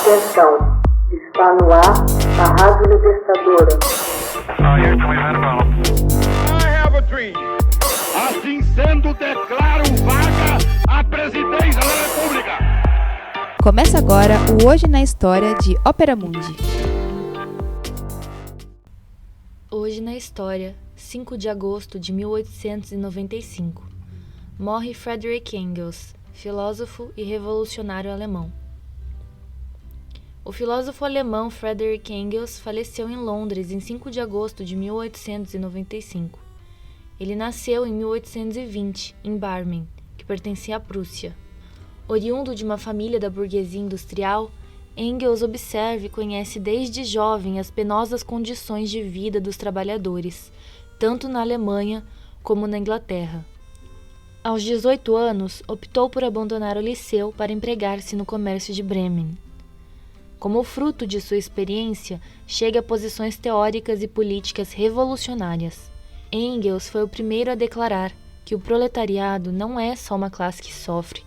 Atenção, está no ar a Rádio Libertadora. I have a dream. Assim sendo, declaro vaga a presidência da República. Começa agora o Hoje na História de Ópera Mundi. Hoje na História, 5 de agosto de 1895. Morre Friedrich Engels, filósofo e revolucionário alemão. O filósofo alemão Friedrich Engels faleceu em Londres em 5 de agosto de 1895. Ele nasceu em 1820, em Barmen, que pertencia à Prússia. Oriundo de uma família da burguesia industrial, Engels observa e conhece desde jovem as penosas condições de vida dos trabalhadores, tanto na Alemanha como na Inglaterra. Aos 18 anos, optou por abandonar o liceu para empregar-se no comércio de Bremen. Como fruto de sua experiência, chega a posições teóricas e políticas revolucionárias. Engels foi o primeiro a declarar que o proletariado não é só uma classe que sofre,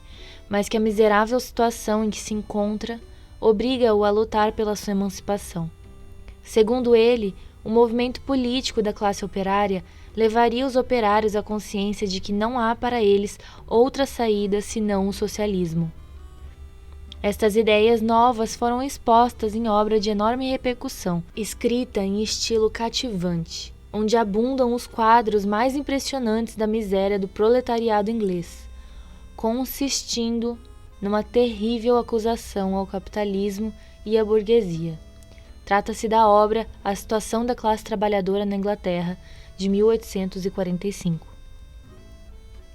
mas que a miserável situação em que se encontra obriga-o a lutar pela sua emancipação. Segundo ele, o movimento político da classe operária levaria os operários à consciência de que não há para eles outra saída senão o socialismo. Estas ideias novas foram expostas em obra de enorme repercussão, escrita em estilo cativante, onde abundam os quadros mais impressionantes da miséria do proletariado inglês, consistindo numa terrível acusação ao capitalismo e à burguesia. Trata-se da obra A Situação da Classe Trabalhadora na Inglaterra, de 1845.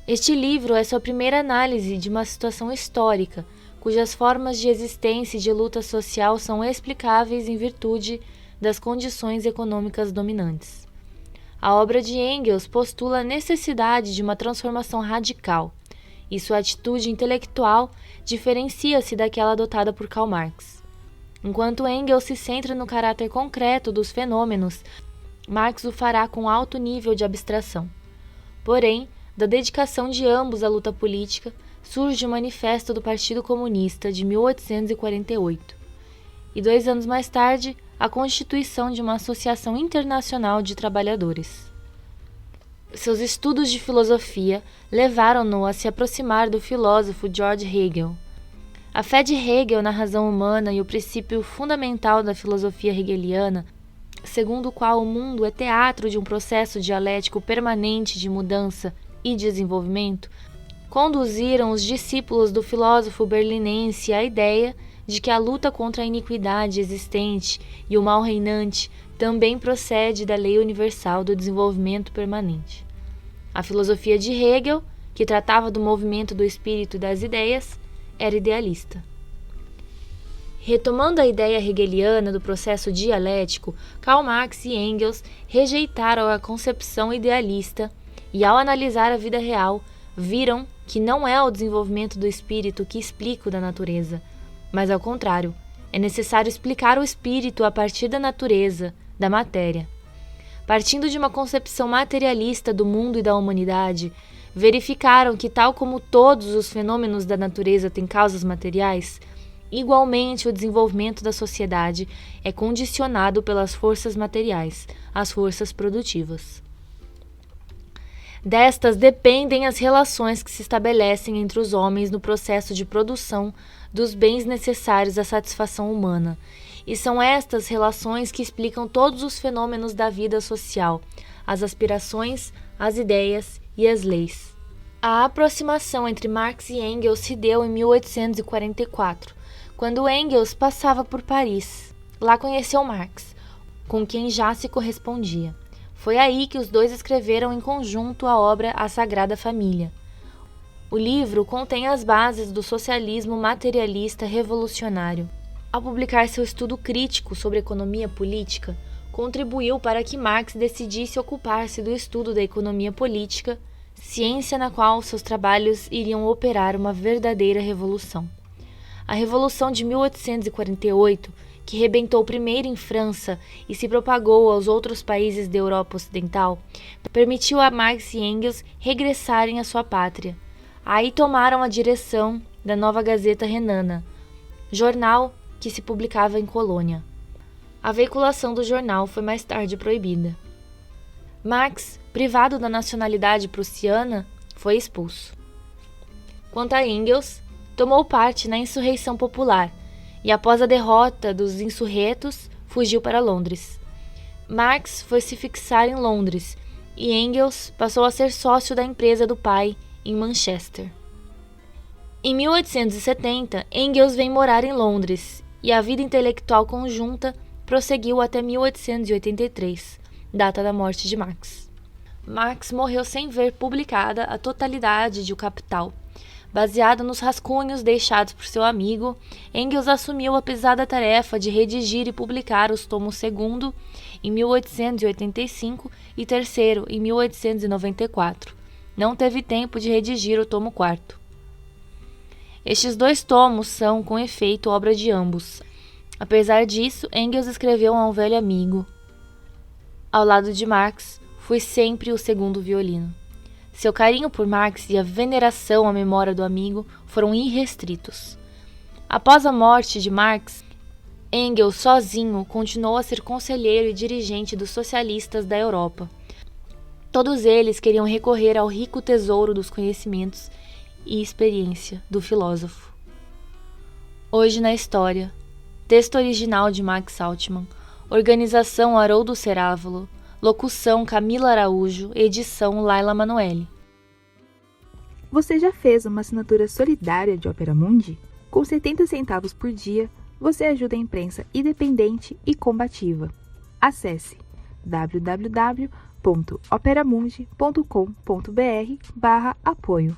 Este livro é sua primeira análise de uma situação histórica, cujas formas de existência e de luta social são explicáveis em virtude das condições econômicas dominantes. A obra de Engels postula a necessidade de uma transformação radical, e sua atitude intelectual diferencia-se daquela adotada por Karl Marx. Enquanto Engels se centra no caráter concreto dos fenômenos, Marx o fará com alto nível de abstração. Porém, da dedicação de ambos à luta política, surge o Manifesto do Partido Comunista de 1848, e 2 anos mais tarde, a constituição de uma Associação Internacional de Trabalhadores. Seus estudos de filosofia levaram-no a se aproximar do filósofo George Hegel. A fé de Hegel na razão humana e o princípio fundamental da filosofia hegeliana, segundo o qual o mundo é teatro de um processo dialético permanente de mudança e desenvolvimento, conduziram os discípulos do filósofo berlinense à ideia de que a luta contra a iniquidade existente e o mal reinante também procede da lei universal do desenvolvimento permanente. A filosofia de Hegel, que tratava do movimento do espírito e das ideias, era idealista. Retomando a ideia hegeliana do processo dialético, Karl Marx e Engels rejeitaram a concepção idealista e, ao analisar a vida real, viram que não é o desenvolvimento do espírito que explica o da natureza, mas, ao contrário, é necessário explicar o espírito a partir da natureza, da matéria. Partindo de uma concepção materialista do mundo e da humanidade, verificaram que, tal como todos os fenômenos da natureza têm causas materiais, igualmente o desenvolvimento da sociedade é condicionado pelas forças materiais, as forças produtivas. Destas dependem as relações que se estabelecem entre os homens no processo de produção dos bens necessários à satisfação humana, e são estas relações que explicam todos os fenômenos da vida social, as aspirações, as ideias e as leis. A aproximação entre Marx e Engels se deu em 1844, quando Engels passava por Paris. Lá conheceu Marx, com quem já se correspondia. Foi aí que os dois escreveram em conjunto a obra A Sagrada Família. O livro contém as bases do socialismo materialista revolucionário. Ao publicar seu estudo crítico sobre economia política, contribuiu para que Marx decidisse ocupar-se do estudo da economia política, ciência na qual seus trabalhos iriam operar uma verdadeira revolução. A Revolução de 1848, que rebentou primeiro em França e se propagou aos outros países da Europa Ocidental, permitiu a Marx e Engels regressarem à sua pátria. Aí tomaram a direção da Nova Gazeta Renana, jornal que se publicava em Colônia. A veiculação do jornal foi mais tarde proibida. Marx, privado da nacionalidade prussiana, foi expulso. Quanto a Engels, tomou parte na insurreição popular e, após a derrota dos insurretos, fugiu para Londres. Marx foi se fixar em Londres e Engels passou a ser sócio da empresa do pai em Manchester. Em 1870, Engels vem morar em Londres e a vida intelectual conjunta prosseguiu até 1883, data da morte de Marx. Marx morreu sem ver publicada a totalidade de O Capital. Baseado nos rascunhos deixados por seu amigo, Engels assumiu a pesada tarefa de redigir e publicar os tomos 2º em 1885 e 3º em 1894. Não teve tempo de redigir o tomo 4º. Estes 2 tomos são, com efeito, obra de ambos. Apesar disso, Engels escreveu a um velho amigo: ao lado de Marx, fui sempre o segundo violino. Seu carinho por Marx e a veneração à memória do amigo foram irrestritos. Após a morte de Marx, Engels, sozinho, continuou a ser conselheiro e dirigente dos socialistas da Europa. Todos eles queriam recorrer ao rico tesouro dos conhecimentos e experiência do filósofo. Hoje na História. Texto original de Max Altman. Organização Haroldo Cerávolo. Locução Camila Araújo. Edição Laila Manoeli. Você já fez uma assinatura solidária de Opera Mundi? Com 70 centavos por dia, você ajuda a imprensa independente e combativa. Acesse www.operamundi.com.br/apoio.